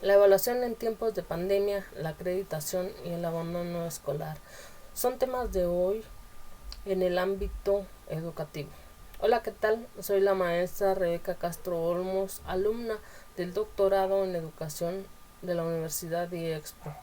La evaluación en tiempos de pandemia, la acreditación y el abandono escolar son temas de hoy en el ámbito educativo. Hola, ¿qué tal? Soy la maestra Rebeca Castro Olmos, alumna del doctorado en educación de la Universidad de Expo.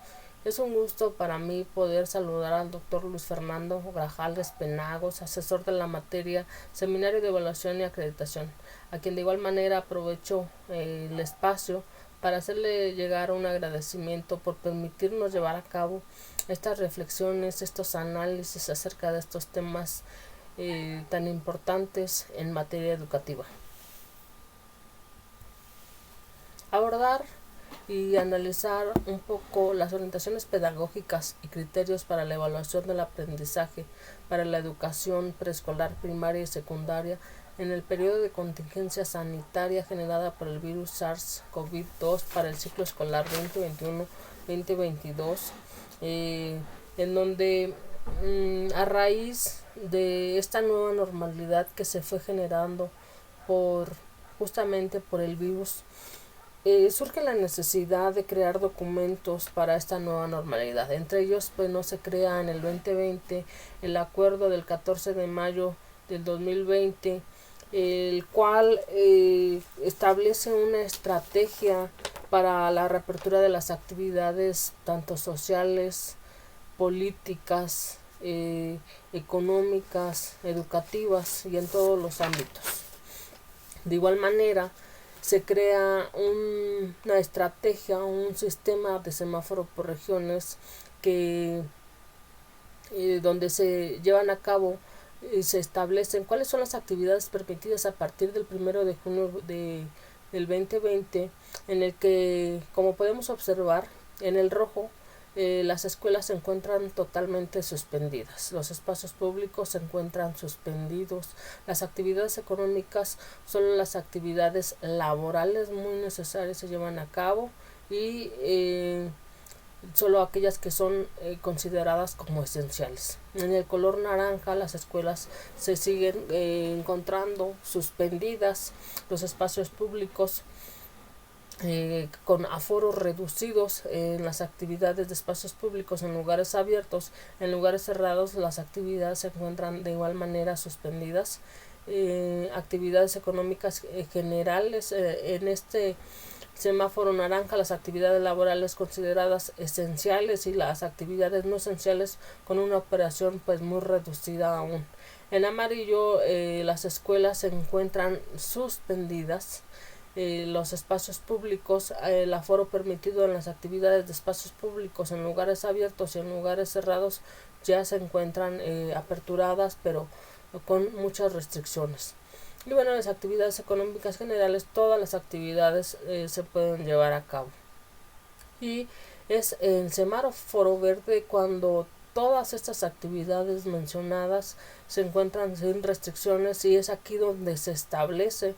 Es un gusto para mí poder saludar al doctor Luis Fernando Grajales Penagos, asesor de la materia Seminario de Evaluación y Acreditación, a quien de igual manera aprovecho el espacio para hacerle llegar un agradecimiento por permitirnos llevar a cabo estas reflexiones, estos análisis acerca de estos temas tan importantes en materia educativa. Abordar y analizar un poco las orientaciones pedagógicas y criterios para la evaluación del aprendizaje para la educación preescolar, primaria y secundaria en el periodo de contingencia sanitaria generada por el virus SARS-CoV-2 para el ciclo escolar 2021-2022, en donde a raíz de esta nueva normalidad que se fue generando justamente por el virus, surge la necesidad de crear documentos para esta nueva normalidad. Entre ellos, pues no se crea en el 2020 el acuerdo del 14 de mayo del 2020, el cual establece una estrategia para la reapertura de las actividades tanto sociales, políticas, económicas, educativas y en todos los ámbitos. De igual manera, se crea una estrategia, un sistema de semáforo por regiones que donde se llevan a cabo y se establecen cuáles son las actividades permitidas a partir del 1 de junio del 2020, en el que, como podemos observar, en el rojo las escuelas se encuentran totalmente suspendidas, los espacios públicos se encuentran suspendidos, las actividades económicas, solo las actividades laborales muy necesarias se llevan a cabo y solo aquellas que son consideradas como esenciales. En el color naranja las escuelas se siguen encontrando suspendidas, los espacios públicos con aforos reducidos en las actividades de espacios públicos en lugares abiertos, en lugares cerrados las actividades se encuentran de igual manera suspendidas. Actividades económicas generales en este semáforo naranja, las actividades laborales consideradas esenciales y las actividades no esenciales con una operación pues muy reducida aún. En amarillo las escuelas se encuentran suspendidas. Los espacios públicos, el aforo permitido en las actividades de espacios públicos en lugares abiertos y en lugares cerrados ya se encuentran aperturadas, pero con muchas restricciones. Y bueno, las actividades económicas generales, todas las actividades se pueden llevar a cabo. Y es el semáforo verde cuando todas estas actividades mencionadas se encuentran sin restricciones, y es aquí donde se establece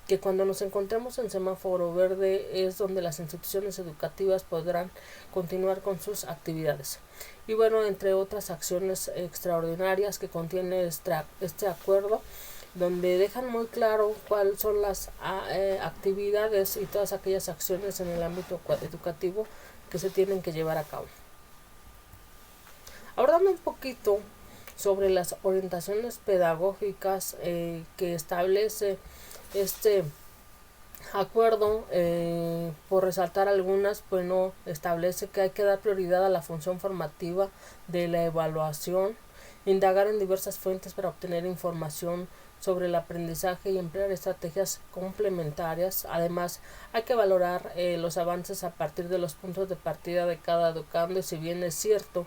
que cuando nos encontremos en semáforo verde es donde las instituciones educativas podrán continuar con sus actividades. Y bueno, entre otras acciones extraordinarias que contiene este acuerdo, donde dejan muy claro cuáles son las actividades y todas aquellas acciones en el ámbito educativo que se tienen que llevar a cabo. Abordando un poquito sobre las orientaciones pedagógicas que establece este acuerdo, por resaltar algunas, pues no establece que hay que dar prioridad a la función formativa de la evaluación, indagar en diversas fuentes para obtener información sobre el aprendizaje y emplear estrategias complementarias. Además, hay que valorar los avances a partir de los puntos de partida de cada educando, y si bien es cierto,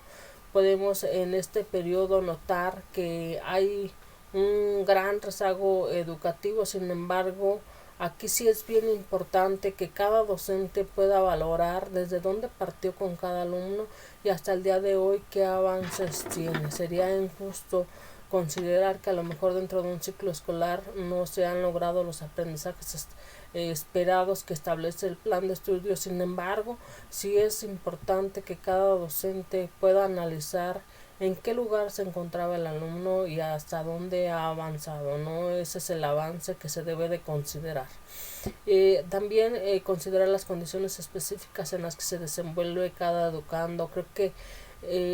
podemos en este periodo notar que hay un gran rezago educativo. Sin embargo, aquí sí es bien importante que cada docente pueda valorar desde dónde partió con cada alumno y hasta el día de hoy qué avances tiene. Sería injusto considerar que a lo mejor dentro de un ciclo escolar no se han logrado los aprendizajes esperados que establece el plan de estudio. Sin embargo, sí es importante que cada docente pueda analizar en qué lugar se encontraba el alumno y hasta dónde ha avanzado, ¿no? Ese es el avance que se debe de considerar. También considerar las condiciones específicas en las que se desenvuelve cada educando. Creo que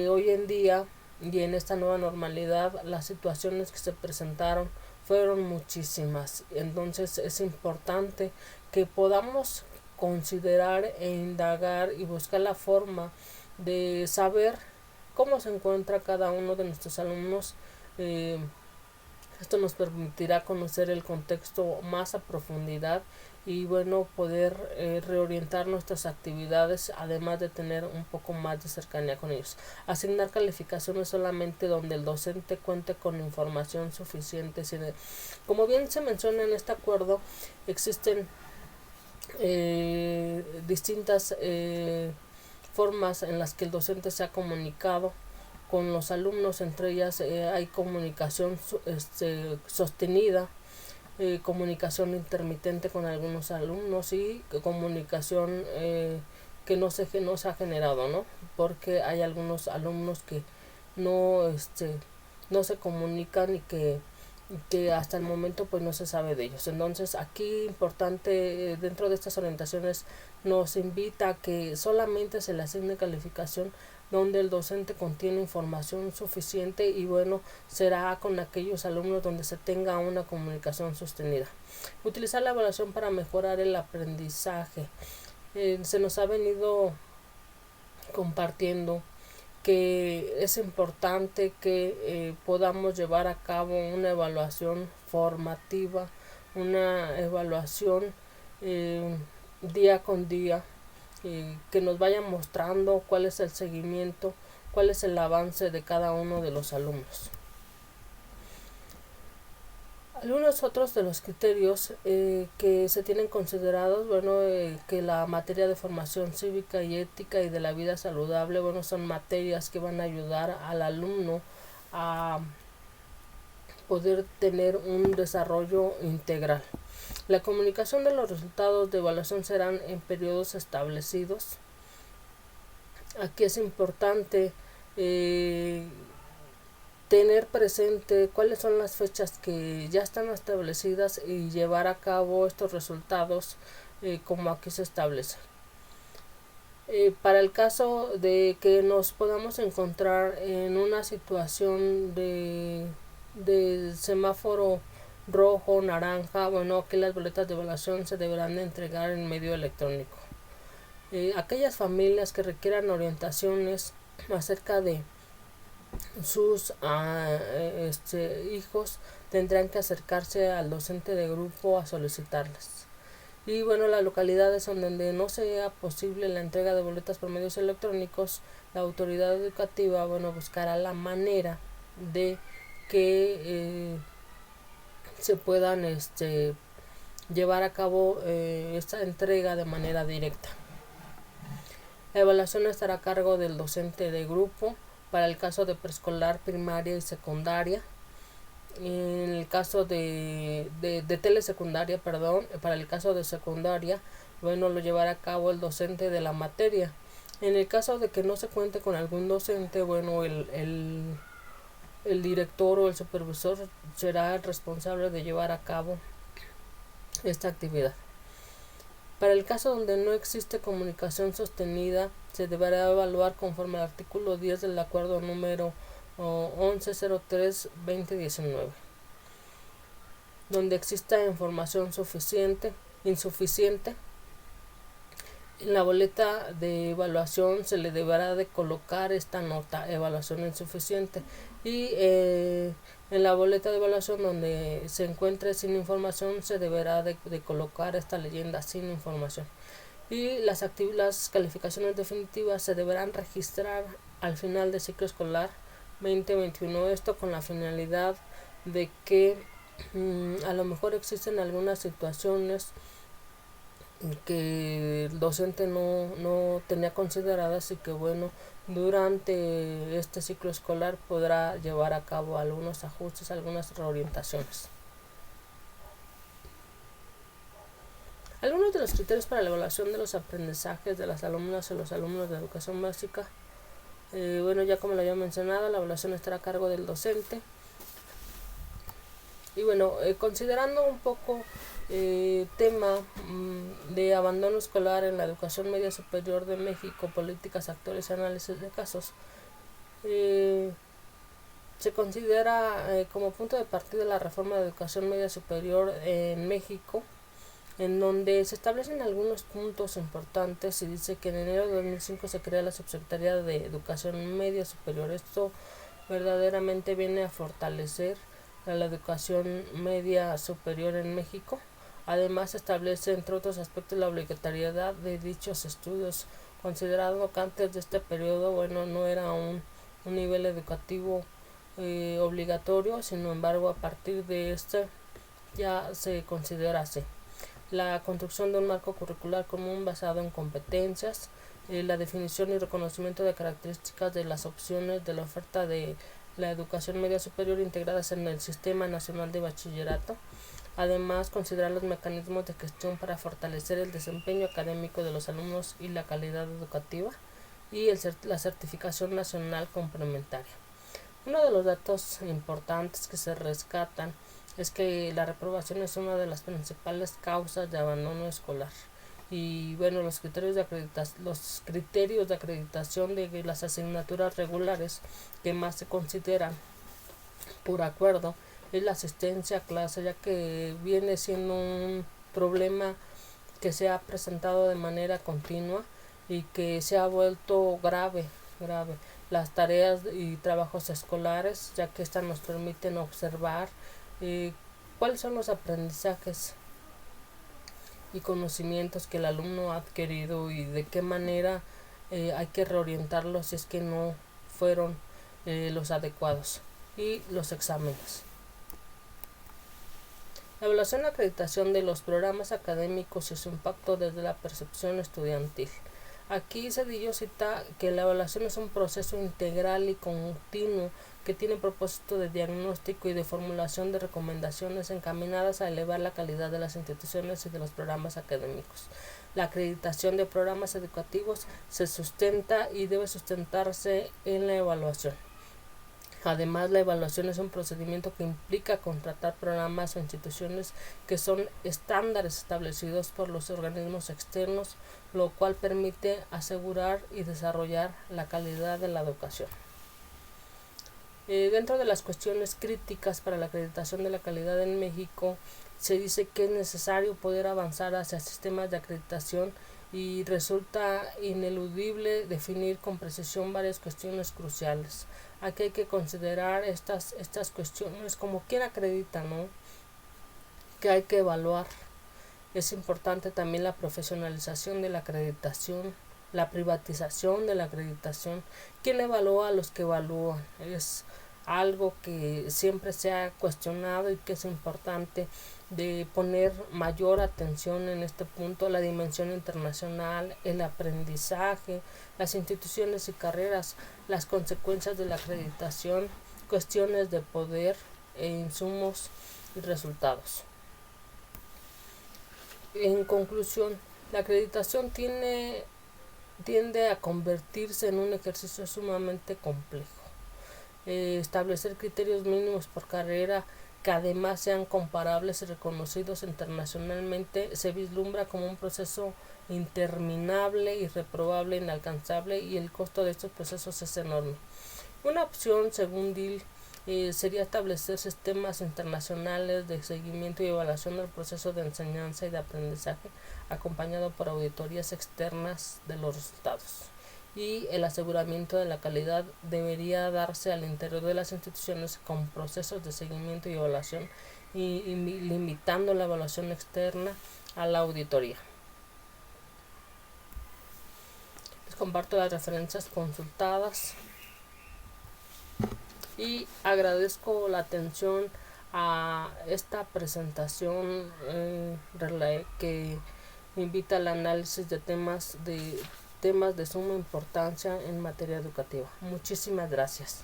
hoy en día y en esta nueva normalidad las situaciones que se presentaron fueron muchísimas, entonces es importante que podamos considerar e indagar y buscar la forma de saber cómo se encuentra cada uno de nuestros alumnos. Esto nos permitirá conocer el contexto más a profundidad y bueno, poder reorientar nuestras actividades, además de tener un poco más de cercanía con ellos. Asignar calificaciones solamente donde el docente cuente con información suficiente. Como bien se menciona en este acuerdo, existen distintas formas en las que el docente se ha comunicado con los alumnos. Entre ellas hay comunicación sostenida, comunicación intermitente con algunos alumnos y comunicación que no se ha generado, ¿no? Porque hay algunos alumnos que no se comunican y que hasta el momento pues no se sabe de ellos. Entonces aquí importante, dentro de estas orientaciones nos invita a que solamente se le asigne calificación donde el docente contiene información suficiente y bueno, será con aquellos alumnos donde se tenga una comunicación sostenida. Utilizar la evaluación para mejorar el aprendizaje. Se nos ha venido compartiendo que es importante que podamos llevar a cabo una evaluación formativa, una evaluación día con día, que nos vaya mostrando cuál es el seguimiento, cuál es el avance de cada uno de los alumnos. Algunos otros de los criterios que se tienen considerados, bueno, que la materia de formación cívica y ética y de la vida saludable, bueno, son materias que van a ayudar al alumno a poder tener un desarrollo integral. La comunicación de los resultados de evaluación serán en periodos establecidos. Aquí es importante tener presente cuáles son las fechas que ya están establecidas y llevar a cabo estos resultados como aquí se establece. Para el caso de que nos podamos encontrar en una situación de semáforo rojo, naranja, bueno, que las boletas de evaluación se deberán de entregar en medio electrónico. Aquellas familias que requieran orientaciones acerca de sus hijos tendrán que acercarse al docente de grupo a solicitarlas. Y bueno, las localidades donde no sea posible la entrega de boletas por medios electrónicos, la autoridad educativa, bueno, buscará la manera de que se puedan llevar a cabo esta entrega de manera directa. La evaluación estará a cargo del docente de grupo para el caso de preescolar, primaria y secundaria. En el caso de telesecundaria, para el caso de secundaria, bueno, lo llevará a cabo el docente de la materia. En el caso de que no se cuente con algún docente, bueno, el director o el supervisor será el responsable de llevar a cabo esta actividad. Para el caso donde no existe comunicación sostenida, se deberá evaluar conforme al artículo 10 del acuerdo número 1103-2019, donde exista información insuficiente. En la boleta de evaluación se le deberá de colocar esta nota, evaluación insuficiente, y en la boleta de evaluación donde se encuentre sin información se deberá de colocar esta leyenda sin información. Y las calificaciones definitivas se deberán registrar al final del ciclo escolar 2021, esto con la finalidad de que a lo mejor existen algunas situaciones que el docente no tenía consideradas y que bueno, durante este ciclo escolar podrá llevar a cabo algunos ajustes, algunas reorientaciones. Algunos de los criterios para la evaluación de los aprendizajes de las alumnas y los alumnos de educación básica Bueno, ya como lo había mencionado, la evaluación estará a cargo del docente. Y bueno, considerando un poco tema de abandono escolar en la educación media superior de México, políticas, actores y análisis de casos, se considera como punto de partida la reforma de educación media superior en México, en donde se establecen algunos puntos importantes y dice que en enero de 2005 se crea la Subsecretaría de Educación Media Superior. Esto verdaderamente viene a fortalecer a la educación media superior en México. Además establece, entre otros aspectos, la obligatoriedad de dichos estudios, considerando que antes de este periodo, bueno, no era un nivel educativo obligatorio, sin embargo a partir de este ya se considera así. La construcción de un marco curricular común basado en competencias, la definición y reconocimiento de características de las opciones de la oferta de la educación media superior integradas en el Sistema Nacional de Bachillerato. Además, considerar los mecanismos de gestión para fortalecer el desempeño académico de los alumnos y la calidad educativa y la certificación nacional complementaria. Uno de los datos importantes que se rescatan es que la reprobación es una de las principales causas de abandono escolar. Y bueno, los criterios de acreditación de las asignaturas regulares que más se consideran por acuerdo es la asistencia a clase, ya que viene siendo un problema que se ha presentado de manera continua y que se ha vuelto grave. Las tareas y trabajos escolares, ya que estas nos permiten observar cuáles son los aprendizajes y conocimientos que el alumno ha adquirido y de qué manera hay que reorientarlos si es que no fueron los adecuados. Y los exámenes. La evaluación y acreditación de los programas académicos y su impacto desde la percepción estudiantil. Aquí Cedillo cita que la evaluación es un proceso integral y continuo que tiene propósito de diagnóstico y de formulación de recomendaciones encaminadas a elevar la calidad de las instituciones y de los programas académicos. La acreditación de programas educativos se sustenta y debe sustentarse en la evaluación. Además, la evaluación es un procedimiento que implica contratar programas o instituciones que son estándares establecidos por los organismos externos, lo cual permite asegurar y desarrollar la calidad de la educación. Dentro de las cuestiones críticas para la acreditación de la calidad en México, se dice que es necesario poder avanzar hacia sistemas de acreditación y resulta ineludible definir con precisión varias cuestiones cruciales. Aquí hay que considerar estas cuestiones como quién acredita, ¿no? Que hay que evaluar. Es importante también la profesionalización de la acreditación, la privatización de la acreditación. ¿Quién evalúa a los que evalúan? Es algo que siempre se ha cuestionado y que es importante de poner mayor atención en este punto, la dimensión internacional, el aprendizaje, las instituciones y carreras, las consecuencias de la acreditación, cuestiones de poder e insumos y resultados. En conclusión, la acreditación tiende a convertirse en un ejercicio sumamente complejo. Establecer criterios mínimos por carrera que además sean comparables y reconocidos internacionalmente se vislumbra como un proceso interminable, irreprobable, inalcanzable, y el costo de estos procesos es enorme. Una opción, según Dill, sería establecer sistemas internacionales de seguimiento y evaluación del proceso de enseñanza y de aprendizaje, acompañado por auditorías externas de los resultados. Y el aseguramiento de la calidad debería darse al interior de las instituciones con procesos de seguimiento y evaluación y limitando la evaluación externa a la auditoría. Les comparto las referencias consultadas y agradezco la atención a esta presentación que invita al análisis de temas de suma importancia en materia educativa. Muchísimas gracias.